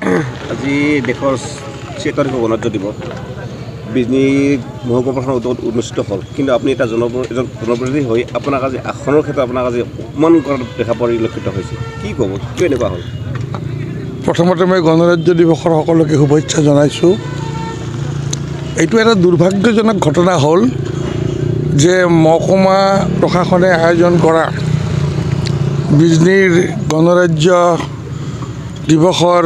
আজি দেশৰ 6 তাৰিখে গণৰাজ্য দিৱস বিজনী মহকুমা প্ৰশাসন অনুষ্ঠিত হ'ল কিন্তু আপুনি এটা জনপ্ৰতিনিধি হৈ আপোনাক আজি আসনৰ ক্ষেত্ৰত আপোনাক আজি অপমান কৰা দেখা পৰিলক্ষিত হৈছে কি ক'ব কিয় এনেকুৱা হ'ল প্ৰথমতে মই গণৰাজ্য দিৱসৰ সকলোকে শুভেচ্ছা জনাইছোঁ এইটো এটা দুৰ্ভাগ্যজনক ঘটনা হ'ল যে মহকুমা প্ৰশাসনে আয়োজন কৰা বিজনীৰ গণৰাজ্য দিৱসৰ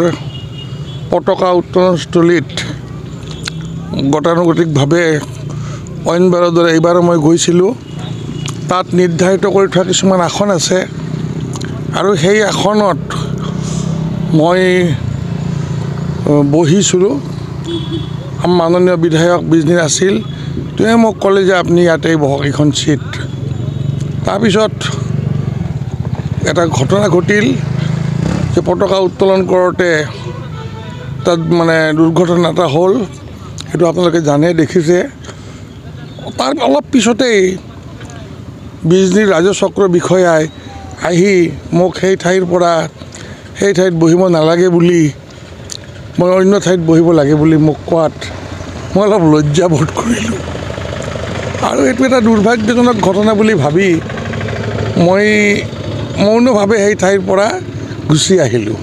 পতাকা উত্তোলনস্থলীত গতানুগতিকভাৱে অইনবাৰৰ দৰে এইবাৰো মই গৈছিলোঁ তাত নিৰ্ধাৰিত কৰি থোৱা কিছুমান আসন আছে আৰু সেই আসনত মই বহিছিলোঁ মাননীয় বিধায়ক বিজনীৰ আছিল তেওঁ মোক ক'লে যে আপুনি ইয়াতেই বহক এইখন চিট তাৰপিছত এটা ঘটনা ঘটিল যে পতাকা উত্তোলন কৰোঁতে তাত মানে দুৰ্ঘটনা এটা হ'ল সেইটো আপোনালোকে জানে দেখিছে তাৰ অলপ পিছতেই বিজনীৰ ৰাজচক্ৰ বিষয়াই আহি মোক সেই ঠাইৰ পৰা সেই ঠাইত বহিব নালাগে বুলি মই অন্য ঠাইত বহিব লাগে বুলি মোক কোৱাত মই অলপ লজ্জাবোধ কৰিলোঁ আৰু এইটো এটা দুৰ্ভাগ্যজনক ঘটনা বুলি ভাবি মই মৌনভাৱে সেই ঠাইৰ পৰা গুচি আহিলোঁ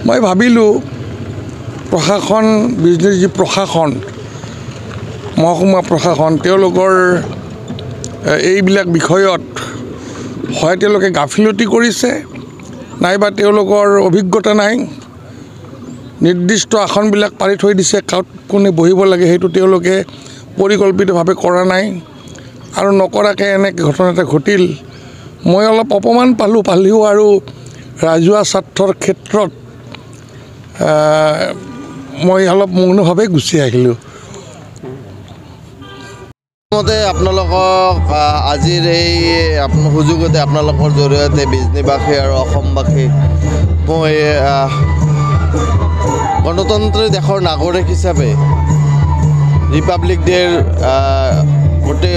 মই ভাবিলোঁ প্ৰশাসন বিজনীৰ যি প্ৰশাসন মহকুমা প্ৰশাসন তেওঁলোকৰ এইবিলাক বিষয়ত হয় তেওঁলোকে গাফিলতি কৰিছে নাইবা তেওঁলোকৰ অভিজ্ঞতা নাই নিৰ্দিষ্ট আসনবিলাক পাৰি থৈ দিছে কাত কোনে বহিব লাগে সেইটো তেওঁলোকে পৰিকল্পিতভাৱে কৰা নাই আৰু নকৰাকৈ এনেকৈ ঘটনা এটা ঘটিল মই অলপ অপমান পালোঁ আৰু ৰাজহুৱা স্বাৰ্থৰ ক্ষেত্ৰত মই অলপ মৌনভাৱে গুচি আহিলোঁ মতে আপোনালোকক আজিৰ এই সুযোগতে আপোনালোকৰ জৰিয়তে বিজনীবাসী আৰু অসমবাসী মই গণতন্ত্ৰী দেশৰ নাগৰিক হিচাপে ৰিপাব্লিক ডে'ৰ গোটেই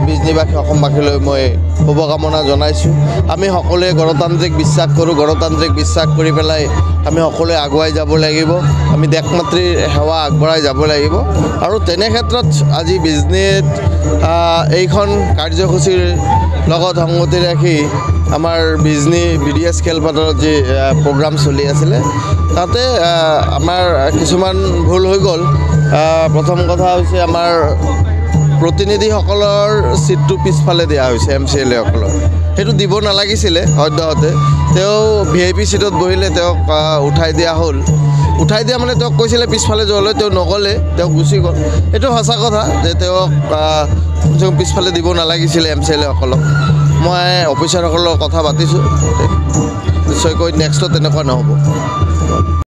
বিজনীবাসী অসমবাসীলৈ মই শুভকামনা জনাইছোঁ আমি সকলোৱে গণতান্ত্ৰিক বিশ্বাস কৰোঁ গণতান্ত্ৰিক বিশ্বাস কৰি পেলাই আমি সকলোৱে আগুৱাই যাব লাগিব আমি দেশ মাতৃৰ সেৱা আগবঢ়াই যাব লাগিব আৰু তেনে ক্ষেত্ৰত আজি বিজনীত এইখন কাৰ্যসূচীৰ লগত সংগতি ৰাখি আমাৰ বিজনী BDS খেলপথাৰত যি প্ৰগ্ৰাম চলি আছিলে তাতে আমাৰ কিছুমান ভুল হৈ গ'ল প্ৰথম কথা হৈছে আমাৰ প্ৰতিনিধিসকলৰ ছিটটো পিছফালে দিয়া হৈছে MCLA সকলৰ সেইটো দিব নালাগিছিলে সদ্যহতে তেওঁ VIP ছিটত বহিলে তেওঁক উঠাই দিয়া হ'ল উঠাই দিয়া মানে তেওঁক কৈছিলে পিছফালে যোৱালৈ তেওঁ নগ'লে তেওঁ গুচি গ'ল এইটো সঁচা কথা যে তেওঁক পিছফালে দিব নালাগিছিলে MCLA সকলক মই অফিচাৰসকলৰ কথা পাতিছোঁ নিশ্চয়কৈ নেক্সটত তেনেকুৱা নহ'ব